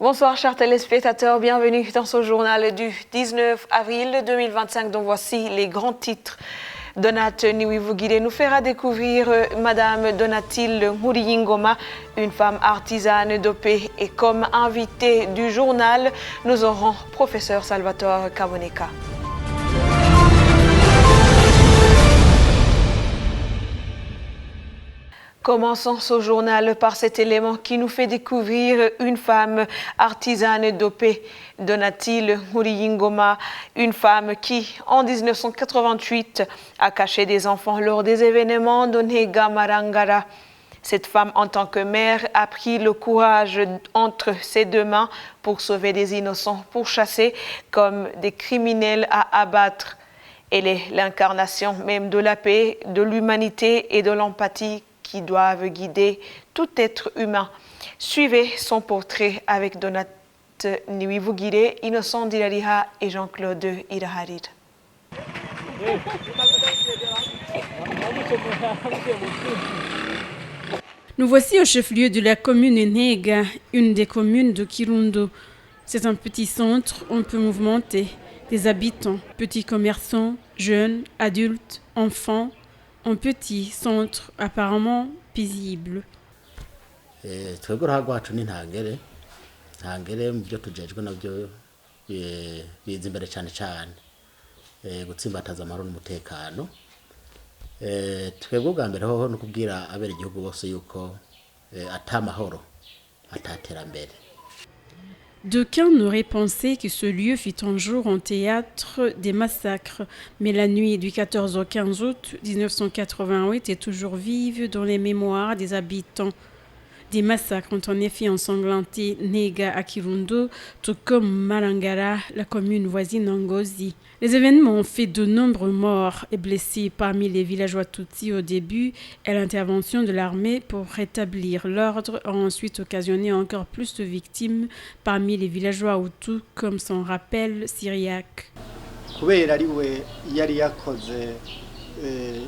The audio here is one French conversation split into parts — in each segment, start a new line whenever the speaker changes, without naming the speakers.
Bonsoir chers téléspectateurs, bienvenue dans ce journal du 19 avril 2025 dont voici les grands titres. Donat Niwivugire nous fera découvrir Madame Donatille Nguriyingoma, une femme artisane dopée, et comme invité du journal, nous aurons professeur Salvatore Kaboneka. Commençons ce journal par cet élément qui nous fait découvrir une femme artisane dopée, Donatille Nguriyingoma, une femme qui, en 1988, a caché des enfants lors des événements de Nega Marangara. Cette femme, en tant que mère, a pris le courage entre ses deux mains pour sauver des innocents pourchassés comme des criminels à abattre. Elle est l'incarnation même de la paix, de l'humanité et de l'empathie qui doivent guider tout être humain. Suivez son portrait avec Donat Niwivugire, Innocent Dilariha et Jean-Claude Iraharid.
Nous voici au chef-lieu de la commune Nega, une des communes de Kirundo. C'est un petit centre un peu mouvementé. Des habitants, petits commerçants, jeunes, adultes, enfants, un petit centre apparemment paisible.
Twebwe uruhare rwacu ni ntangere mu byo tujejwe nabyo biza imbere cyane gutsimbataza amahoro n'umutekano. Twebwe ubwa mbere hoho no kubwira abera igihugu bose yuko atamahoro ataterambere.
D'aucuns n'auraient pensé que ce lieu fut un jour un théâtre des massacres, mais la nuit du 14 au 15 août 1988 est toujours vive dans les mémoires des habitants. Des massacres ont en effet ensanglanté Nega à Kirundo, tout comme Marangara, la commune voisine Ngozi. Les événements ont fait de nombreux morts et blessés parmi les villageois Tutsi au début, et l'intervention de l'armée pour rétablir l'ordre a ensuite occasionné encore plus de victimes parmi les villageois Hutus, comme s'en rappelle Syriac.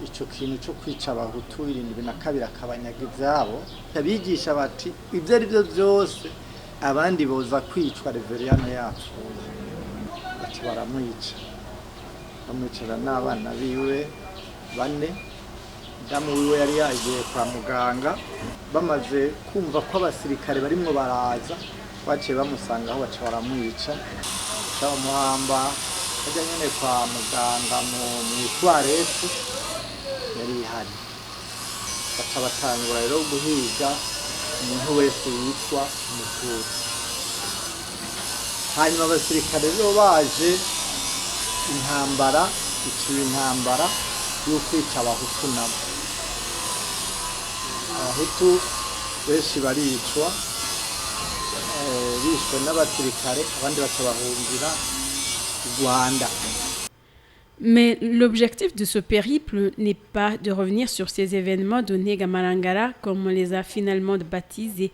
Ico kintu cyo kwica abahutu 72 akabanyaga ivyabo abigisha bati ivyo ari byo byose abandi boza kwicwa reveriyano yacu bati baramwica bamwicira n'abana biwe bane damu wiwe yari yagiye kwa muganga bamaze kumva ko abasirikare barimwo baraza baciye bamusanga aho baca baramwica bamuhamba ajya nyine kwa muganga mu toilette yari ihari baca batangura rero guhiga umuntu wese yitwa Mututsi. Hanyuma abasirikare rero baje intambara yo kwica abahutu nabo. Abahutu benshi baricwa bishwe n'abasirikare abandi baca bahungira
Mais l'objectif de ce périple n'est pas de revenir sur ces événements de Nega Marangara, comme on les a finalement baptisés,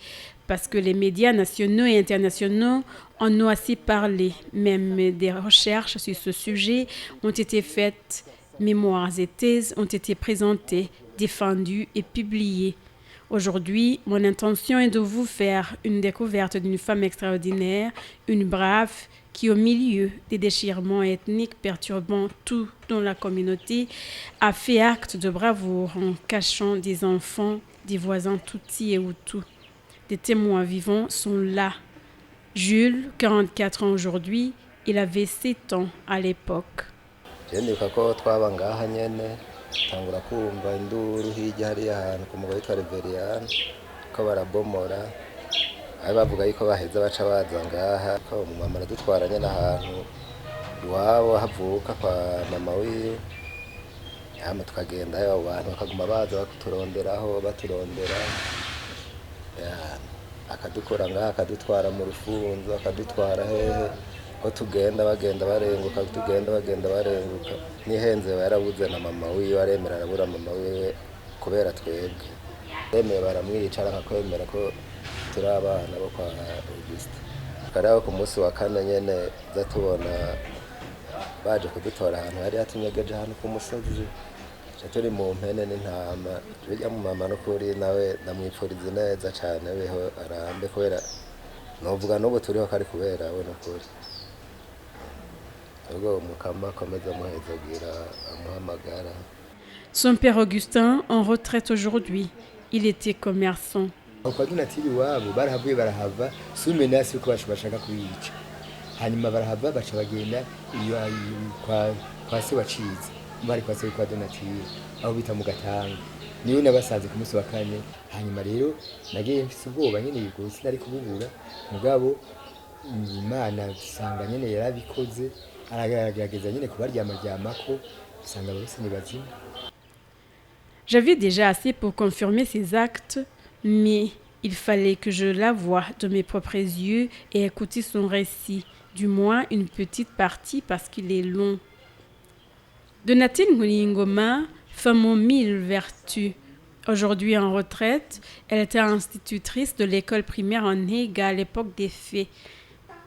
parce que les médias nationaux et internationaux en ont assez parlé. Même des recherches sur ce sujet ont été faites, mémoires et thèses ont été présentées, défendues et publiées. Aujourd'hui, mon intention est de vous faire une découverte d'une femme extraordinaire, une brave, qui, au milieu des déchirements ethniques perturbant tout dans la communauté, a fait acte de bravoure en cachant des enfants, des voisins Tutsi et Hutus. Des témoins vivants sont là. Jules, 44 ans aujourd'hui, il avait 7 ans à l'époque.
bavuga yuko baheza baca baza ngaha ko mama aradutwaranye n'ahantu iwabo havuka kwa mama wiwe hama tukagenda abo bantu bakaguma baza baturonderaho baturondera akadukora ngaha akadutwara mu rufunzo akadutwara hehe ko tugenda bagenda barenguka nihenze yarabuze na mama wiwe aremera arabura mama wiwe kubera twebwe bemeye baramwica akakwemera ko turi abana bo kwa Auguste. Karaho ku munsi wa kane nyene zatubona baje kudutora ahantu hari hatunyegeje ahantu ku musozi turi mu mpene n'intama bijya mu mama no kuri nawe ndamwipfuriza neza cyane beho arambe kubera novuga n'ubu turiho kari kubera we n'ukuri ubwo umukama akomeza amuhezagira amuhamagara.
Son père Augustin, en retraite aujourd'hui, il était commerçant.
Kwa Donatili wabo barahavuye barahava sumenasi uko bashaka kuyica. Hanyuma barahava baca bagenda kwa se wacize. Bari kwa se kwa Donatili aho bita mu Gatanga. Niyo nabasanze ku munsi wa kane. Hanyuma rero nagiye mfise ubwoba nyene yuko sinari kububura mugabo Imana sanga nyene yarabikoze aragerageza nyene kubaryamako sanga bose ni bazima.
J'avais déjà assez pour confirmer ces actes, mais il fallait que je la voie de mes propres yeux et écouter son récit, du moins une petite partie parce qu'il est long. Donatille Ngulingoma, femme aux 1000 vertus. Aujourd'hui en retraite, elle était institutrice de l'école primaire en Néga à l'époque des faits.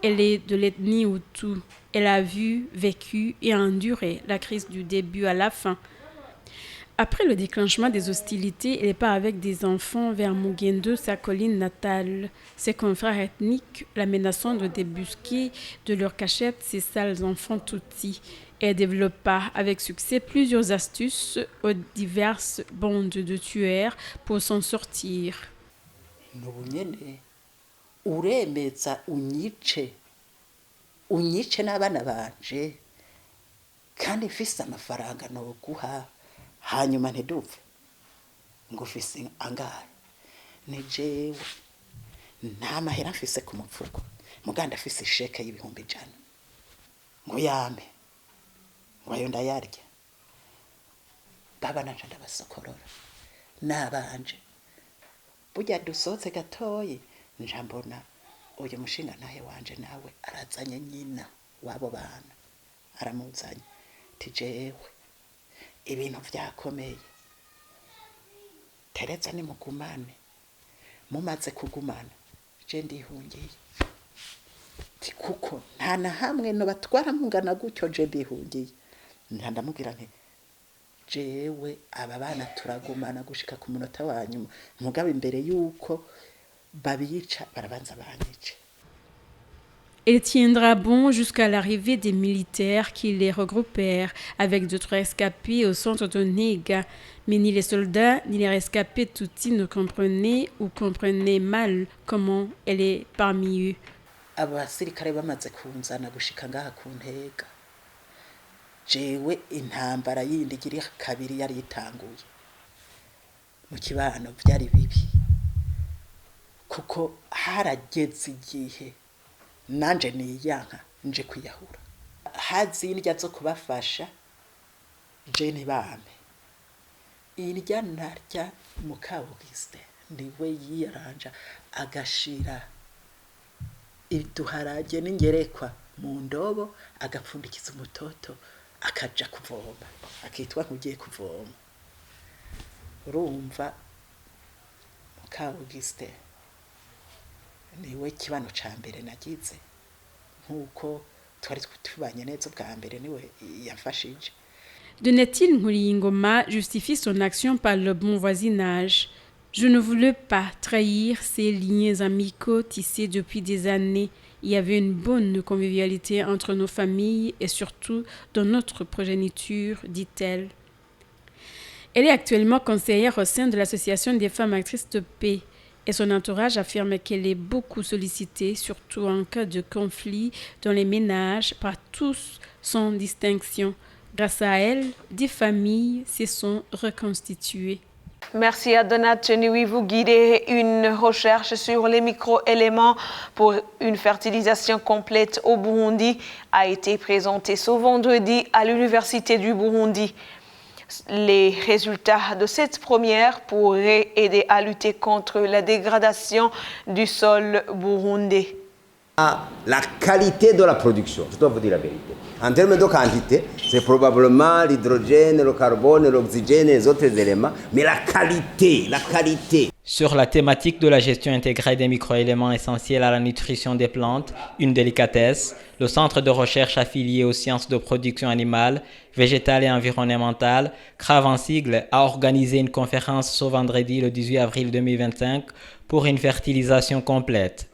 Elle est de l'ethnie Hutu. Elle a vu, vécu et enduré la crise du début à la fin. Après le déclenchement des hostilités, elle part avec des enfants vers Mugendo, sa colline natale. Ses confrères ethniques la menaçant de débusquer de leur cachette ces sales enfants Tutsis. Elle développa avec succès plusieurs astuces aux diverses bandes de tueurs pour s'en sortir.
Unyice n'abana banje kandi mfise amafaranga noguha hanyuma ntidupfe ngo ufise angahe ni jewe nta mahera mfise ku mupfuko muganda afise isheke y'ibihumbi 100 ngo yame ngo ayo ndayarya baba nanje ndabasokorora nabanje burya dusoze gatoyi njambona uyu mushinga nahe wanje nawe arazanye nyina wabo bana aramuzanye tijewe ibintu vyakomeye Tereza ni mugumane mumaze kugumana je ndihungiye kuko nta na hamwe no batwara mungana gutyo je ndihungiye ndamubwira nti jewe aba bana turagumana gushika ku munota wanyuma mugabe imbere yuko babica barabanza banyice.
Elle tiendra bon jusqu'à l'arrivée des militaires qui les regroupèrent avec d'autres escapés au centre de Néga. Mais ni les soldats ni les rescapés Tutsis ne comprenaient ou comprenaient mal comment elle est parmi eux.
Abasirikare bamaze kunzana gushika ngaha ku Ntega. Jewe intambara yindi gira kabiri yari itanguye. Mu kibano byari bibi. Kuko harageze igihe nanje niyanka nje kwiyahura hazi indya zo kubafasha je ntibame indya narya Mukabugiste ndiwe yiranja agashira iduharage n'ingerekwa mu ndobo agapfundikiza umutoto akaja kuvoma akitwa nkugiye kuvoma urumva Mukabugiste niwe kibano ca mbere nagize nkuko twari tubanye neza bwa mbere niwe yafashije.
Donatille Ngulingoma justifie son action par le bon voisinage. Je ne voulais pas trahir ces liens amicaux tissés depuis des années. Il y avait une bonne convivialité entre nos familles et surtout dans notre progéniture, dit-elle. Elle est actuellement conseillère au sein de l'Association des femmes actrices de paix. Et son entourage affirme qu'elle est beaucoup sollicitée, surtout en cas de conflit dans les ménages, par tous sans distinction. Grâce à elle, des familles se sont reconstituées.
Merci à Donatille Niwi. Vous guidez une recherche sur les micro-éléments pour une fertilisation complète au Burundi a été présentée ce vendredi à l'Université du Burundi. Les résultats de cette première pourraient aider à lutter contre la dégradation du sol burundais.
La qualité de la production, je dois vous dire la vérité. En termes de quantité, c'est probablement l'hydrogène, le carbone, l'oxygène et les autres éléments, mais la qualité.
Sur la thématique de la gestion intégrée des microéléments essentiels à la nutrition des plantes, une délicatesse, le Centre de recherche affilié aux sciences de production animale, végétale et environnementale, CRAV en sigle, a organisé une conférence ce vendredi le 18 avril 2025 pour une fertilisation complète.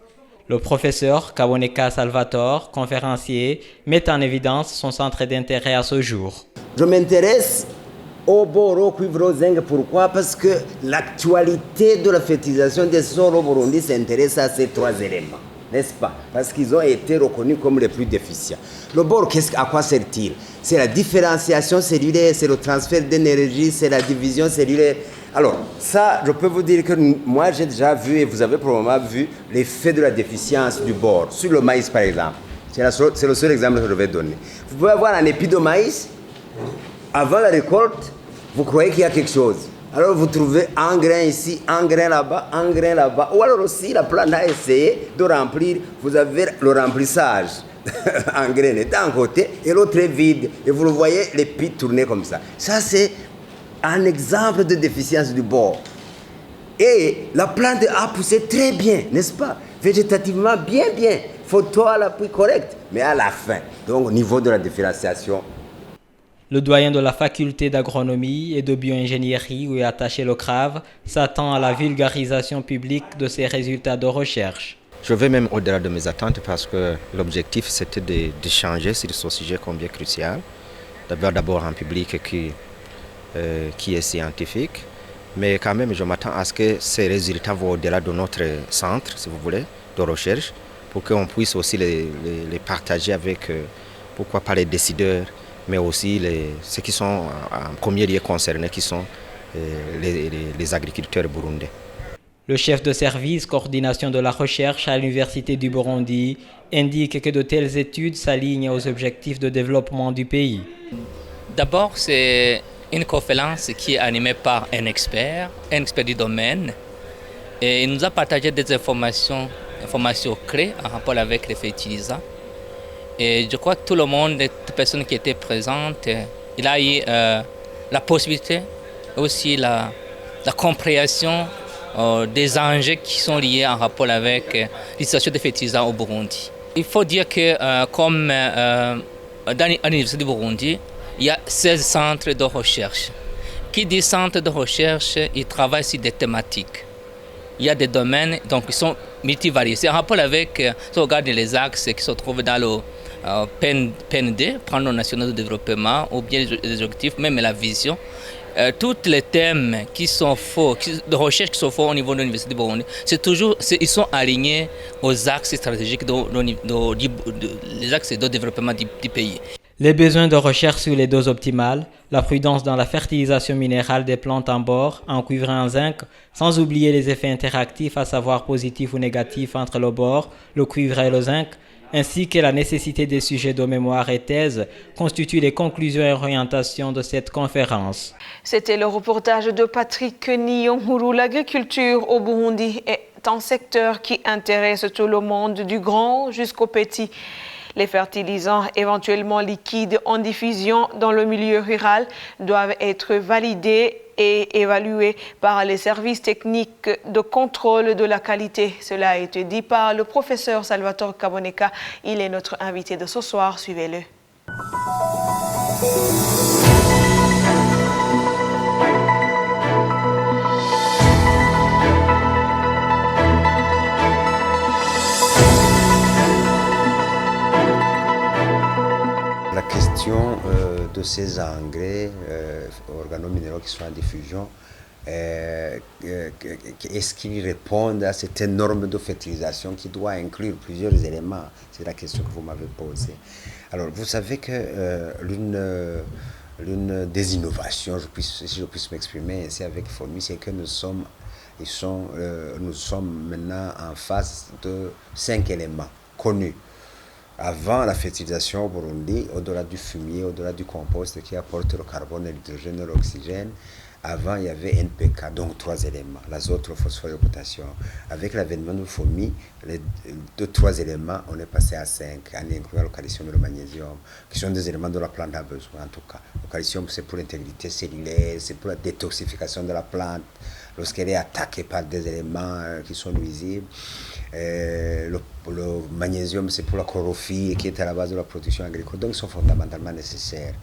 Le professeur Kaboneka Salvatore, conférencier, met en évidence son centre d'intérêt à ce jour.
Je m'intéresse au bord au cuivre au zinc. Pourquoi? Parce que l'actualité de la fertilisation des sols au Burundi s'intéresse à ces trois éléments, n'est-ce pas? Parce qu'ils ont été reconnus comme les plus déficients. Le bord, à quoi sert-il? C'est la différenciation cellulaire, c'est le transfert d'énergie, c'est la division cellulaire. Alors, ça, je peux vous dire que moi, j'ai déjà vu, et vous avez probablement vu, l'effet de la déficience du bord. Sur le maïs, par exemple. C'est le seul exemple que je vais donner. Vous pouvez avoir un épi de maïs, avant la récolte, vous croyez qu'il y a quelque chose. Alors, vous trouvez un grain ici, un grain là-bas, un grain là-bas. Ou alors aussi, la plante a essayé de remplir, vous avez le remplissage. Un grain est d'un côté et l'autre est vide. Et vous le voyez, l'épi tourner comme ça. Ça, c'est un exemple de déficience du bord. Et la plante a poussé très bien, n'est-ce pas? Végétativement, bien. Photo à l'appui correct, mais à la fin. Donc, au niveau de la différenciation.
Le doyen de la faculté d'agronomie et de bioingénierie où est attaché le CRAV s'attend à la vulgarisation publique de ces résultats de recherche.
Je vais même au-delà de mes attentes parce que l'objectif c'était d'échanger sur ce sujet combien crucial. D'abord un public qui est scientifique, mais quand même je m'attends à ce que ces résultats vont au-delà de notre centre, si vous voulez, de recherche, pour qu'on puisse aussi les partager avec, pourquoi pas les décideurs, mais aussi ceux qui sont en premier lieu concernés, qui sont les agriculteurs burundais.
Le chef de service coordination de la recherche à l'Université du Burundi indique que de telles études s'alignent aux objectifs de développement du pays.
D'abord, c'est une conférence qui est animée par un expert du domaine. Et il nous a partagé des informations clés en rapport avec les fertilisants. Et je crois que tout le monde, toutes les personnes qui étaient présentes, il a eu la possibilité, aussi la compréhension des enjeux qui sont liés en rapport avec l'utilisation des fertilisants au Burundi. Il faut dire que comme dans l'Université du Burundi, il y a 16 centres de recherche. Qui dit centre de recherche, ils travaillent sur des thématiques. Il y a des domaines donc, qui sont multivariés. C'est en rapport avec, si on regarde les axes qui se trouvent dans le PND, Plan national de développement, ou bien les objectifs, même la vision. Tous les thèmes qui sont faux, de recherche qui sont faux au niveau de l'Université de Burundi, ils sont alignés aux axes stratégiques les axes de développement du pays.
Les besoins de recherche sur les doses optimales, la prudence dans la fertilisation minérale des plantes en bord, en cuivre et en zinc, sans oublier les effets interactifs, à savoir positifs ou négatifs entre le bord, le cuivre et le zinc, ainsi que la nécessité des sujets de mémoire et thèse, constituent les conclusions et orientations de cette conférence.
C'était le reportage de Patrick Niyonhuru. L'agriculture au Burundi est un secteur qui intéresse tout le monde, du grand jusqu'au petit. Les fertilisants éventuellement liquides en diffusion dans le milieu rural doivent être validés et évalués par les services techniques de contrôle de la qualité. Cela a été dit par le professeur Salvatore Kaboneka. Il est notre invité de ce soir. Suivez-le.
La question de ces engrais organominéraux qui sont en diffusion, est-ce qu'ils répondent à cette norme de fertilisation qui doit inclure plusieurs éléments? C'est la question que vous m'avez posée. Alors, vous savez que l'une des innovations, si je puisse m'exprimer ici avec FOMI, c'est que nous sommes maintenant en face de 5 éléments connus. Avant la fertilisation au Burundi, au-delà du fumier, au-delà du compost qui apporte le carbone, l'hydrogène et l'oxygène, avant il y avait NPK, donc 3 éléments, l'azote, le phosphore et le potassium. Avec l'avènement du FOMI, les 3 éléments, on est passé à 5, en incluant le calcium et le magnésium, qui sont des éléments dont la plante a besoin en tout cas. Le calcium, c'est pour l'intégrité cellulaire, c'est pour la détoxification de la plante, lorsqu'elle est attaquée par des éléments qui sont nuisibles. Le magnésium, c'est pour la chlorophylle qui est à la base de la production agricole, donc ils sont fondamentalement nécessaires.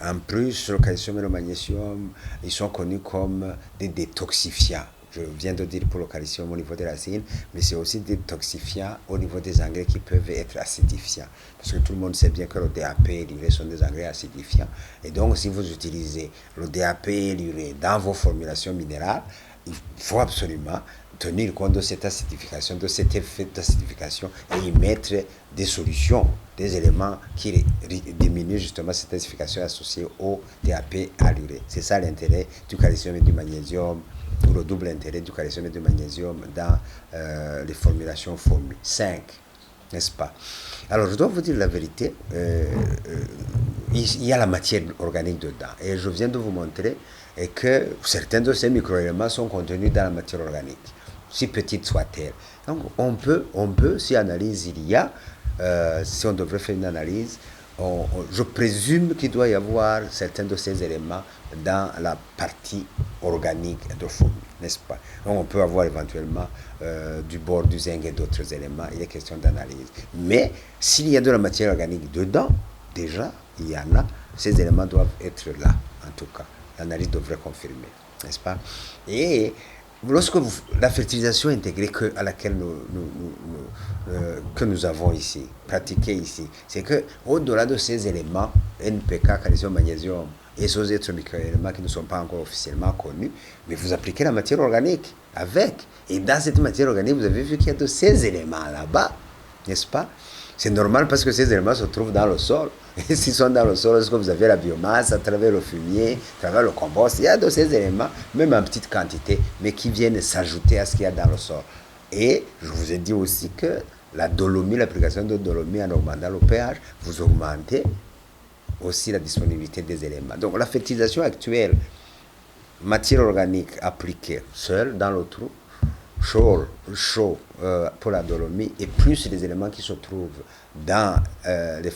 En plus, le calcium et le magnésium, ils sont connus comme des détoxifiants. Je viens de dire pour le calcium au niveau des racines, mais c'est aussi des toxifiants au niveau des engrais qui peuvent être acidifiants. Parce que tout le monde sait bien que le DAP et l'urée sont des engrais acidifiants. Et donc, si vous utilisez le DAP et l'urée dans vos formulations minérales, il faut absolument tenir compte de cette acidification, de cet effet d'acidification et y mettre des solutions, des éléments qui diminuent justement cette acidification associée au DAP à l'urée. C'est ça l'intérêt du calcium et du magnésium, ou le double intérêt du calcium et du magnésium dans les formulations FORMI. 5, n'est-ce pas? Alors, je dois vous dire la vérité, il y a la matière organique dedans. Et je viens de vous montrer que certains de ces microéléments sont contenus dans la matière organique, si petite soit-elle. Donc, on peut, si analyse il y a, si on devrait faire une analyse, je présume qu'il doit y avoir certains de ces éléments dans la partie organique de FORMI, n'est-ce pas? Donc, on peut avoir éventuellement du bore, du zinc et d'autres éléments. Il est question d'analyse. Mais s'il y a de la matière organique dedans, déjà, il y en a. Ces éléments doivent être là, en tout cas. L'analyse devrait confirmer, n'est-ce pas? Et lorsque la fertilisation intégrée à laquelle que nous avons ici, pratiquée ici, c'est que au-delà de ces éléments, NPK, calcium, magnésium, et ces autres microéléments qui ne sont pas encore officiellement connus, mais vous appliquez la matière organique avec. Et dans cette matière organique, vous avez vu qu'il y a de ces éléments là-bas, n'est-ce pas? C'est normal parce que ces éléments se trouvent dans le sol. Et s'ils sont dans le sol, lorsque vous avez la biomasse, à travers le fumier, à travers le compost, il y a de ces éléments, même en petite quantité, mais qui viennent s'ajouter à ce qu'il y a dans le sol. Et je vous ai dit aussi que la dolomie, l'application de dolomie en augmentant le pH, vous augmentez aussi la disponibilité des éléments. Donc la fertilisation actuelle, matière organique appliquée seule dans le trou, chaud pour la dolomie, et plus les éléments qui se trouvent dans les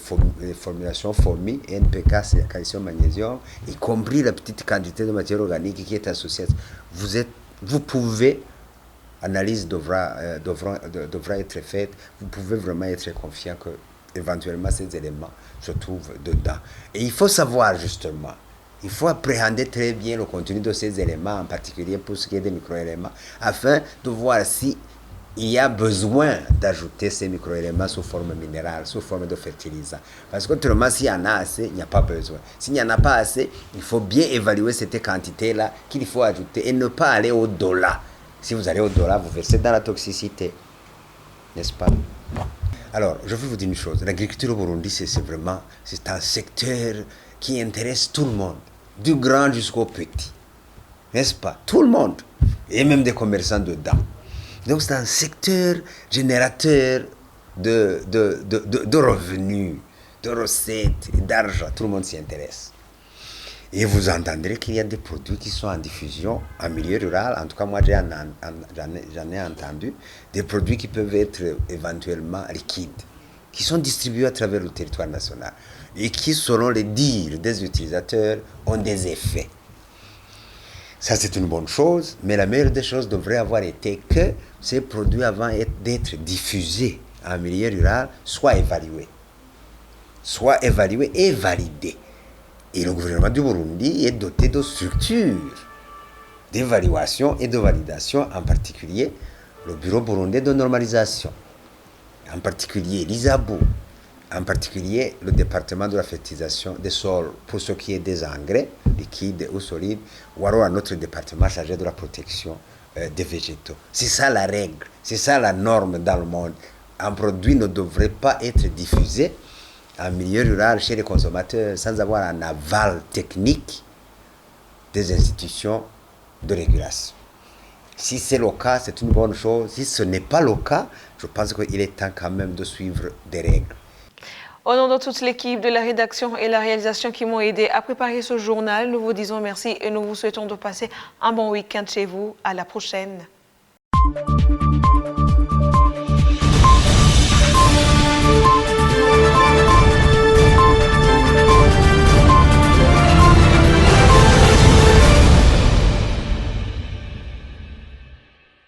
formulations FORMI, NPK, calcium, magnésium, y compris la petite quantité de matière organique qui est associée. Vous pouvez, analyse devra être faite, vous pouvez vraiment être confiant que éventuellement ces éléments se trouvent dedans. Et il faut savoir justement, il faut appréhender très bien le contenu de ces éléments, en particulier pour ce qui est des microéléments, afin de voir si il y a besoin d'ajouter ces microéléments sous forme minérale, sous forme de fertilisant. Parce qu'autrement, s'il y en a assez, il n'y a pas besoin. S'il n'y en a pas assez, il faut bien évaluer cette quantité-là qu'il faut ajouter et ne pas aller au-delà. Si vous allez au-delà, vous versez dans la toxicité. N'est-ce pas? Alors, je vais vous dire une chose. L'agriculture au Burundi, c'est un secteur qui intéresse tout le monde, du grand jusqu'au petit. N'est-ce pas? Tout le monde. Et même des commerçants dedans. Donc, c'est un secteur générateur de revenus, de recettes, d'argent. Tout le monde s'y intéresse. Et vous entendrez qu'il y a des produits qui sont en diffusion en milieu rural. En tout cas, moi, j'en ai entendu. Des produits qui peuvent être éventuellement liquides, qui sont distribués à travers le territoire national et qui, selon les dires des utilisateurs, ont des effets. Ça, c'est une bonne chose, mais la meilleure des choses devrait avoir été que ces produits, avant d'être diffusés en milieu rural, soient évalués et validés. Et le gouvernement du Burundi est doté de structures d'évaluation et de validation, en particulier le Bureau burundais de normalisation, en particulier l'ISABU, en particulier le département de la fertilisation des sols pour ce qui est des engrais, liquides ou solides, ou alors un autre département chargé de la protection des végétaux. C'est ça la règle, c'est ça la norme dans le monde. Un produit ne devrait pas être diffusé en milieu rural chez les consommateurs sans avoir un aval technique des institutions de régulation. Si c'est le cas, c'est une bonne chose. Si ce n'est pas le cas, je pense qu'il est temps quand même de suivre des règles.
Au nom de toute l'équipe de la rédaction et la réalisation qui m'ont aidé à préparer ce journal, nous vous disons merci et nous vous souhaitons de passer un bon week-end chez vous. À la prochaine.